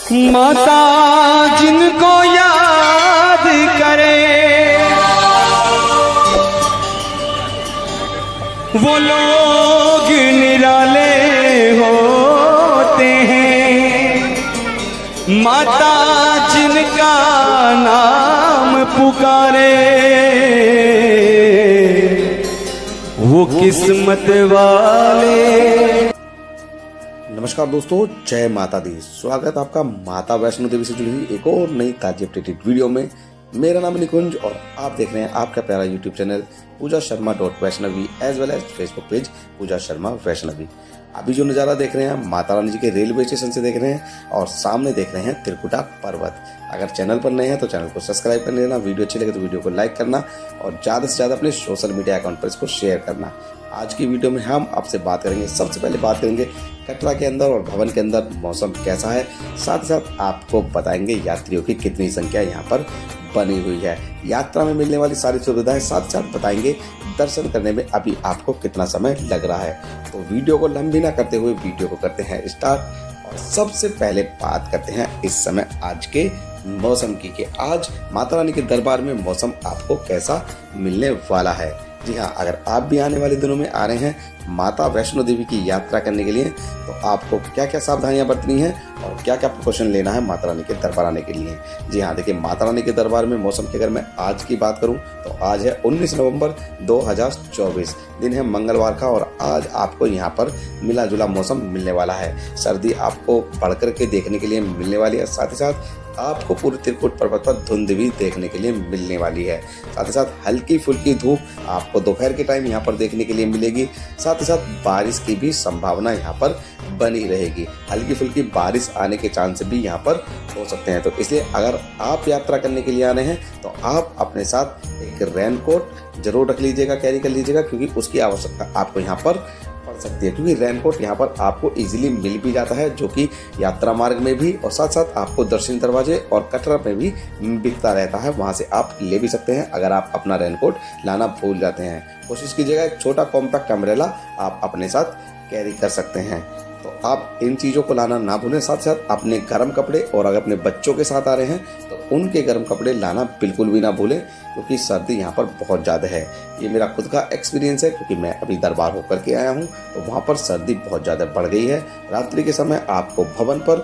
माता जिनको याद करे वो लोग निराले होते हैं। माता जिनका नाम पुकारे वो किस्मत वाले। नमस्कार दोस्तों, जय माता दी। स्वागत आपका माता वैष्णो देवी से जुड़ी हुई एक और नई ताजी अपडेटेड वीडियो में। मेरा नाम है निकुंज और आप देख रहे हैं आपका प्यारा YouTube channel Pooja Sharma .Vaishnavi as well as Facebook page Pooja Sharma Vaishnavi. अभी जो नज़ारा देख रहे हैं माता रानी जी के रेलवे स्टेशन से देख रहे हैं और सामने देख रहे हैं त्रिकुटा पर्वत। अगर चैनल पर नए हैं तो चैनल को सब्सक्राइब कर लेना, वीडियो अच्छी लगे तो वीडियो को लाइक करना और ज़्यादा से ज़्यादा अपने सोशल मीडिया अकाउंट पर इसको शेयर करना। आज की वीडियो में हम आपसे बात करेंगे, सबसे पहले बात करेंगे कटरा के अंदर और भवन के अंदर मौसम कैसा है। साथ ही साथ आपको बताएंगे यात्रियों की कितनी संख्या यहाँ पर बनी हुई है, यात्रा में मिलने वाली सारी सुविधाएं। साथ साथ बताएंगे दर्शन करने में अभी आपको कितना समय लग रहा है। तो वीडियो को लंबी ना करते हुए वीडियो को करते हैं स्टार्ट। और सबसे पहले बात करते हैं इस समय आज के मौसम की कि आज माता रानी के दरबार में मौसम आपको कैसा मिलने वाला है। जी हाँ, अगर आप भी आने वाले दिनों में आ रहे हैं माता वैष्णो देवी की यात्रा करने के लिए तो आपको क्या क्या सावधानियां बरतनी है और क्या क्या प्रिकॉशन लेना है माता रानी के दरबार आने के लिए। जी हाँ, देखिए माता रानी के दरबार में मौसम की अगर मैं आज की बात करूं तो आज है 19 नवंबर 2024, दिन है मंगलवार का और आज आपको यहाँ पर मिला जुला मौसम मिलने वाला है। सर्दी आपको बढ़कर के देखने के लिए मिलने वाली है। साथ ही साथ आपको पूरे त्रिकुट पर्वत पर धुंध भी देखने के लिए मिलने वाली है। साथ ही साथ हल्की फुल्की धूप आपको दोपहर के टाइम यहाँ पर देखने के लिए मिलेगी। साथ ही साथ बारिश की भी संभावना यहाँ पर बनी रहेगी। हल्की फुल्की बारिश आने के चांस भी यहाँ पर हो सकते हैं। तो इसलिए अगर आप यात्रा करने के लिए आने हैं तो आप अपने साथ एक रेनकोट जरूर रख लीजिएगा, कैरी कर लीजिएगा, क्योंकि उसकी आवश्यकता आपको यहाँ पर पड़ सकती है। क्योंकि रेनकोट यहाँ पर आपको इजीली मिल भी जाता है, जो कि यात्रा मार्ग में भी और साथ साथ आपको दर्शन दरवाजे और कटरा में भी बिकता रहता है, वहाँ से आप ले भी सकते हैं अगर आप अपना रेनकोट लाना भूल जाते हैं। कोशिश कीजिएगा एक छोटा कॉम्पैक्ट अम्ब्रेला आप अपने साथ कैरी कर सकते हैं। तो आप इन चीज़ों को लाना ना भूलें। साथ साथ अपने गर्म कपड़े और अगर अपने बच्चों के साथ आ रहे हैं तो उनके गर्म कपड़े लाना बिल्कुल भी ना भूलें, क्योंकि सर्दी यहाँ पर बहुत ज़्यादा है। ये मेरा खुद का एक्सपीरियंस है, क्योंकि मैं अभी दरबार होकर के आया हूँ तो वहाँ पर सर्दी बहुत ज़्यादा बढ़ गई है। रात्रि के समय आपको भवन पर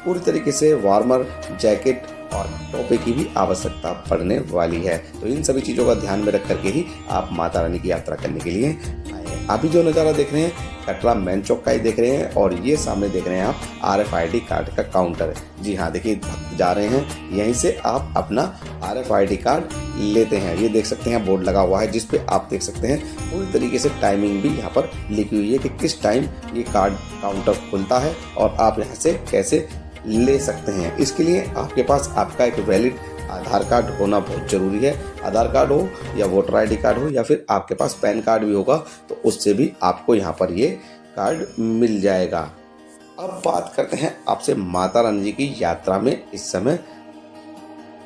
पूरी तरीके से वार्मर, जैकेट और टोपे की भी आवश्यकता पड़ने वाली है। तो इन सभी चीज़ों का ध्यान में रख करके ही आप माता रानी की यात्रा करने के लिए आए। अभी जो नज़ारा देख रहे हैं कटरा मेन चौक का ही देख रहे हैं और ये सामने देख रहे हैं आप RFID कार्ड का काउंटर। जी हाँ, देखिए भक्त जा रहे हैं, यहीं से आप अपना RFID कार्ड लेते हैं। ये देख सकते हैं बोर्ड लगा हुआ है जिस पे आप देख सकते हैं पूरी तरीके से टाइमिंग भी यहाँ पर लिखी हुई है कि किस टाइम ये कार्ड काउंटर खुलता है और आप यहाँ से कैसे ले सकते हैं। इसके लिए आपके पास आपका एक वैलिड आधार कार्ड होना बहुत ज़रूरी है। आधार कार्ड हो या वोटर ID कार्ड हो या फिर आपके पास पैन कार्ड भी होगा तो उससे भी आपको यहाँ पर ये कार्ड मिल जाएगा। अब बात करते हैं आपसे माता रानी जी की यात्रा में इस समय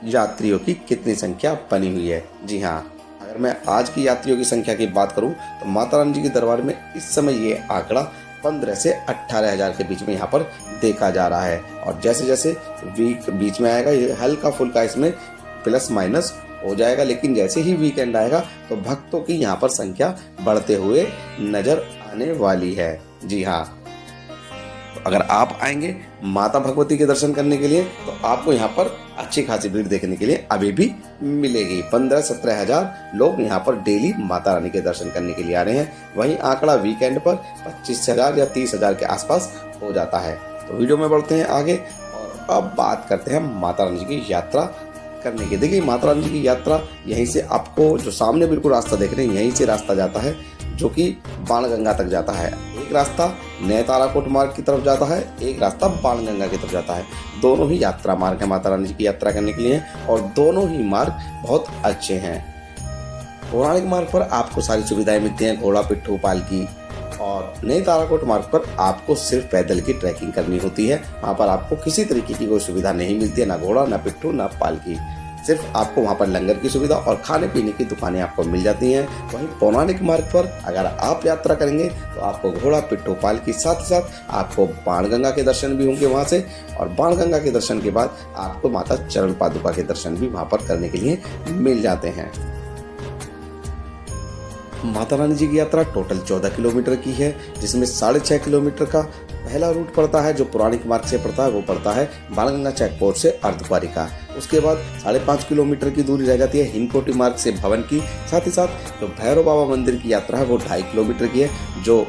यात्रियों की कितनी संख्या बनी हुई है। जी हाँ, अगर मैं आज की यात्रियों की संख्या की बात करूँ तो माता रानी जी के दरबार में इस समय ये आंकड़ा 15 से 18,000 के बीच में यहाँ पर देखा जा रहा है। और जैसे जैसे वीक बीच में आएगा ये हल्का फुल्का इसमें प्लस माइनस हो जाएगा, लेकिन जैसे ही वीकेंड आएगा तो भक्तों की यहाँ पर संख्या बढ़ते हुए नजर आने वाली है। जी हाँ, अगर आप आएंगे माता भगवती के दर्शन करने के लिए तो आपको यहाँ पर अच्छी खासी भीड़ देखने के लिए अभी भी मिलेगी। 15-17 हजार लोग यहाँ पर डेली माता रानी के दर्शन करने के लिए आ रहे हैं। वहीं आंकड़ा वीकेंड पर 25,000 या 30,000 के आसपास हो जाता है। तो वीडियो में बढ़ते हैं आगे और अब बात करते हैं माता रानी जी की यात्रा करने की। देखिए माता रानी जी की यात्रा यहीं से आपको जो सामने बिल्कुल रास्ता देख रहे हैं यहीं से रास्ता जाता है, जो कि बाणगंगा तक जाता है। एक रास्ता नए ताराकोट मार्ग की तरफ जाता है, एक रास्ता बाणगंगा की तरफ जाता है। दोनों ही यात्रा मार्ग है माता रानी जी की यात्रा करने के लिए और दोनों ही मार्ग बहुत अच्छे हैं। पौराणिक मार्ग पर आपको सारी सुविधाएं मिलती हैं, घोड़ा, पिट्ठू, पालकी, और नए ताराकोट मार्ग पर आपको सिर्फ पैदल की ट्रैकिंग करनी होती है। वहाँ पर आपको किसी तरीके की कोई सुविधा नहीं मिलती है, ना घोड़ा, ना पिट्ठू, ना पालकी। सिर्फ आपको वहाँ पर लंगर की सुविधा और खाने पीने की दुकानें आपको मिल जाती हैं। वहीं पौराणिक मार्ग पर अगर आप यात्रा करेंगे तो आपको घोड़ा पिट्ठू पाल के साथ ही साथ आपको बाणगंगा के दर्शन भी होंगे वहाँ से, और बाणगंगा के दर्शन के बाद आपको माता चरण पादुका के दर्शन भी वहाँ पर करने के लिए मिल जाते हैं। माता रानी जी की यात्रा टोटल 14 किलोमीटर की है, जिसमें 6.5 किलोमीटर का पहला रूट पड़ता है जो पौराणिक मार्ग से पड़ता है, वो पड़ता है बाणगंगा चेक पोस्ट से अर्धकुंवारी का। उसके बाद 5.5 किलोमीटर की दूरी रह जाती है हिमकोटी मार्ग से भवन की। साथ ही साथ जो भैरव बाबा मंदिर की यात्रा है वो 2.5 किलोमीटर की है, जो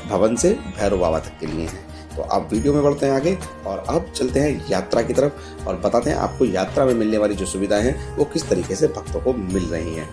भवन से भैरव बाबा तक के लिए है। तो आप वीडियो में बढ़ते हैं आगे और अब चलते हैं यात्रा की तरफ और बताते हैं आपको यात्रा में मिलने वाली जो सुविधाएं हैं वो किस तरीके से भक्तों को मिल रही हैं।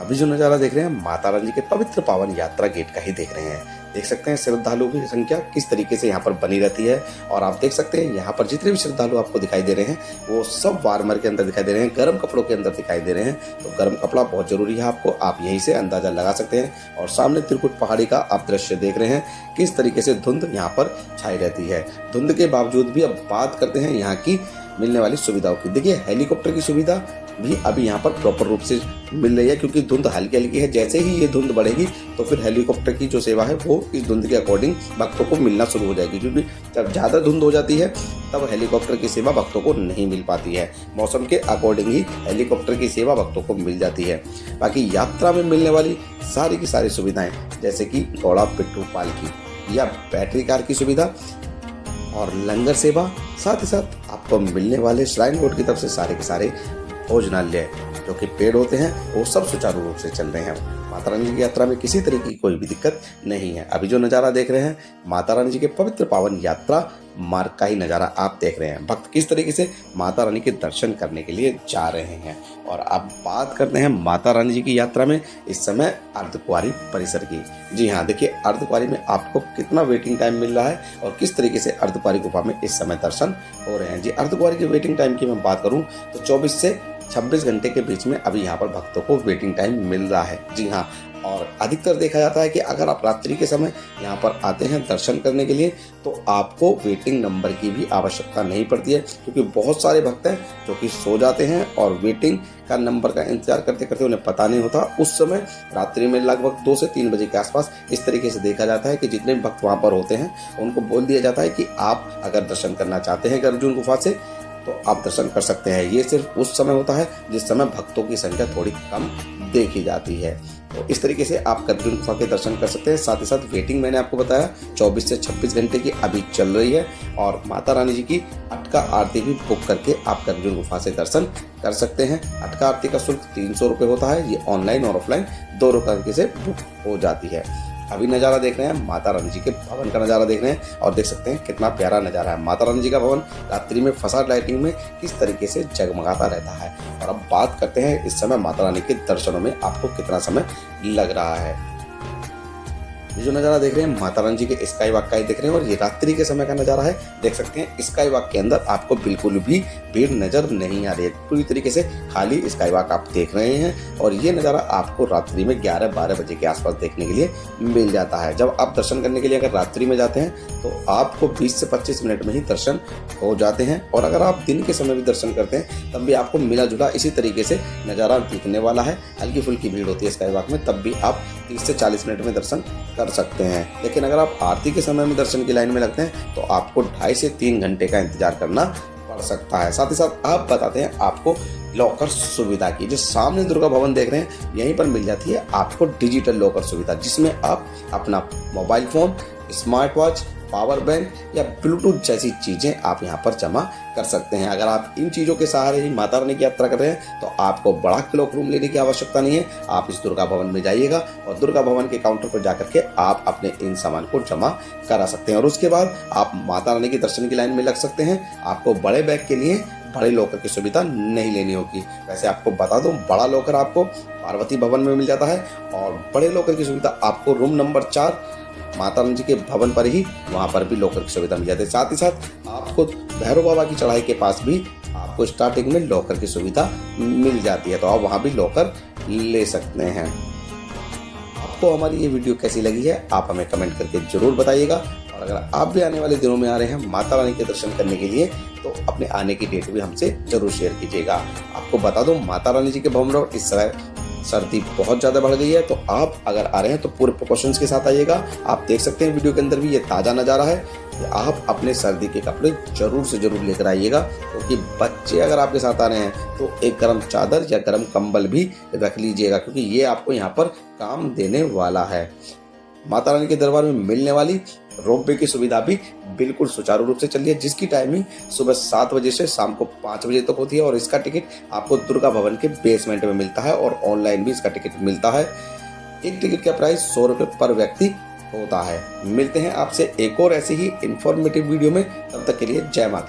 अभी जो नज़ारा देख रहे हैं माता रानी के पवित्र पावन यात्रा गेट का ही देख रहे हैं। देख सकते हैं श्रद्धालुओं की संख्या किस तरीके से यहाँ पर बनी रहती है, और आप देख सकते हैं यहाँ पर जितने भी श्रद्धालु आपको दिखाई दे रहे हैं वो सब वार्मर के अंदर दिखाई दे रहे हैं, गर्म कपड़ों के अंदर दिखाई दे रहे हैं। तो गर्म कपड़ा बहुत जरूरी है आपको, आप यहीं से अंदाजा लगा सकते हैं। और सामने त्रिकुट पहाड़ी का आप दृश्य देख रहे हैं किस तरीके से धुंध यहाँ पर छाई रहती है। धुंध के बावजूद भी अब बात करते हैं यहाँ की मिलने वाली सुविधाओं की। देखिए हेलीकॉप्टर की सुविधा भी अभी यहाँ पर प्रॉपर रूप से मिल रही है, क्योंकि धुंध हल्की हल्की है। जैसे ही ये धुंध बढ़ेगी तो फिर हेलीकॉप्टर की जो सेवा है वो इस धुंध के अकॉर्डिंग भक्तों को मिलना शुरू हो जाएगी, क्योंकि जब ज़्यादा धुंध हो जाती है तब हेलीकॉप्टर की सेवा भक्तों को नहीं मिल पाती है। मौसम के अकॉर्डिंग ही हेलीकॉप्टर की सेवा भक्तों को मिल जाती है। बाकी यात्रा में मिलने वाली सारी की सारी सुविधाएं जैसे कि घोड़ा पिट्ठू पालकी या बैटरी कार की सुविधा और लंगर सेवा, साथ ही साथ आपको मिलने वाले श्राइन बोर्ड की तरफ से सारे के सारे भोजनालय जो कि पेड़ होते हैं वो सब सुचारू रूप से चल रहे हैं। माता रानी की यात्रा में किसी तरह की कोई भी दिक्कत नहीं है। अभी जो नज़ारा देख रहे हैं माता रानी जी के पवित्र पावन यात्रा मार्ग का ही नज़ारा आप देख रहे हैं। भक्त किस तरीके से माता रानी के दर्शन करने के लिए जा रहे हैं। और अब बात करते हैं माता रानी जी की यात्रा में इस समय अर्धकुंवारी परिसर की। जी हाँ, देखिए अर्धकुंवारी में आपको कितना वेटिंग टाइम मिल रहा है और किस तरीके से अर्धकुंवारी गुफा में इस समय दर्शन हो रहे हैं। जी अर्धकुंवारी के वेटिंग टाइम की मैं बात करूँ तो 24 से 26 घंटे के बीच में अभी यहाँ पर भक्तों को वेटिंग टाइम मिल रहा है। जी हाँ, और अधिकतर देखा जाता है कि अगर आप रात्रि के समय यहाँ पर आते हैं दर्शन करने के लिए तो आपको वेटिंग नंबर की भी आवश्यकता नहीं पड़ती है, क्योंकि बहुत सारे भक्त हैं जो कि सो जाते हैं और वेटिंग का नंबर का इंतजार करते करते उन्हें पता नहीं होता। उस समय रात्रि में लगभग 2 से 3 बजे के आसपास इस तरीके से देखा जाता है कि जितने भी भक्त वहाँ पर होते हैं उनको बोल दिया जाता है कि आप अगर दर्शन करना चाहते हैं अर्जुन गुफा से तो आप दर्शन कर सकते हैं। ये सिर्फ उस समय होता है जिस समय भक्तों की संख्या थोड़ी कम देखी जाती है। तो इस तरीके से आप अर्जुन गुफा के दर्शन कर सकते हैं। साथ ही साथ वेटिंग मैंने आपको बताया 24 से 26 घंटे की अभी चल रही है, और माता रानी जी की अटका आरती भी बुक करके आप अर्जुन गुफा से दर्शन कर सकते हैं। अटका आरती का शुल्क 300 रुपये होता है। ये ऑनलाइन और ऑफलाइन दोनों तरीके से बुक हो जाती है। अभी नज़ारा देख रहे हैं माता रानी जी के भवन का नज़ारा देख रहे हैं और देख सकते हैं कितना प्यारा नज़ारा है। माता रानी जी का भवन रात्रि में फसाड लाइटिंग में किस तरीके से जगमगाता रहता है। और अब बात करते हैं इस समय माता रानी के दर्शनों में आपको कितना समय लग रहा है। ये जो नज़ारा देख रहे हैं माता रानी जी के स्काई वॉक का ही देख रहे हैं, और ये रात्रि के समय का नज़ारा है। देख सकते हैं स्काई वॉक के अंदर आपको बिल्कुल भी भीड़ नजर नहीं आ रही है, पूरी तरीके से खाली स्काई वॉक आप देख रहे हैं। और ये नज़ारा आपको रात्रि में 11-12 बजे के आसपास देखने के लिए मिल जाता है। जब आप दर्शन करने के लिए अगर रात्रि में जाते हैं तो आपको 20 से 25 मिनट में ही दर्शन हो जाते हैं, और अगर आप दिन के समय भी दर्शन करते हैं तब भी आपको मिला जुला इसी तरीके से नज़ारा दिखने वाला है। हल्की फुल्की भीड़ होती है स्काई वॉक में, तब भी आप 30 से 40 मिनट में दर्शन कर सकते हैं। लेकिन अगर आप आरती के समय में दर्शन की लाइन में लगते हैं तो आपको 2.5 से 3 घंटे का इंतजार करना पड़ सकता है। साथ ही साथ आप बताते हैं आपको लॉकर सुविधा की। जो सामने दुर्गा भवन देख रहे हैं यहीं पर मिल जाती है आपको डिजिटल लॉकर सुविधा, जिसमें आप अपना mobile phone, smart watch, power bank या ब्लूटूथ जैसी चीज़ें आप यहाँ पर जमा कर सकते हैं। अगर आप इन चीज़ों के सहारे ही माता रानी की यात्रा कर रहे हैं तो आपको बड़ा क्लॉक रूम लेने की आवश्यकता नहीं है। आप इस दुर्गा भवन में जाइएगा और दुर्गा भवन के काउंटर पर जाकर के आप अपने इन सामान को जमा करा सकते हैं, और उसके बाद आप माता रानी के दर्शन की लाइन में लग सकते हैं। आपको बड़े बैग के लिए बड़े लॉकर की सुविधा नहीं लेनी होगी। वैसे आपको बता दूं बड़ा लॉकर आपको पार्वती भवन में मिल जाता है, और बड़े लॉकर की सुविधा आपको रूम नंबर 4 माता रानी जी के भवन पर ही, वहाँ पर भी लॉकर की सुविधा मिल जाती है। साथ ही साथ आपको भैरव बाबा की चढ़ाई के पास भी आपको स्टार्टिंग में लॉकर की सुविधा मिल जाती है, तो आप वहाँ भी लॉकर ले सकते हैं। आपको हमारी ये वीडियो कैसी लगी है आप हमें कमेंट करके जरूर बताइएगा, और अगर आप भी आने वाले दिनों में आ रहे हैं माता रानी के दर्शन करने के लिए तो अपने आने की डेट भी हमसे जरूर शेयर कीजिएगा। आपको बता दूं माता रानी जी के भवन इस समय सर्दी बहुत ज़्यादा बढ़ गई है, तो आप अगर आ रहे हैं तो पूरे प्रिकॉशंस के साथ आइएगा। आप देख सकते हैं वीडियो के अंदर भी ये ताज़ा नज़ारा है कि आप अपने सर्दी के कपड़े जरूर से जरूर लेकर आइएगा, क्योंकि बच्चे अगर आपके साथ आ रहे हैं तो एक गर्म चादर या गर्म कंबल भी रख लीजिएगा, क्योंकि ये आपको यहाँ पर काम देने वाला है। माता रानी के दरबार में मिलने वाली रोपवे की सुविधा भी बिल्कुल सुचारू रूप से चल रही है, जिसकी टाइमिंग सुबह 7 बजे से शाम को 5 बजे तक होती है और इसका टिकट आपको दुर्गा भवन के बेसमेंट में मिलता है और ऑनलाइन भी इसका टिकट मिलता है। एक टिकट का प्राइस 100 रुपये पर व्यक्ति होता है। मिलते हैं आपसे एक और ऐसी ही इंफॉर्मेटिव वीडियो में, तब तक के लिए जय माता।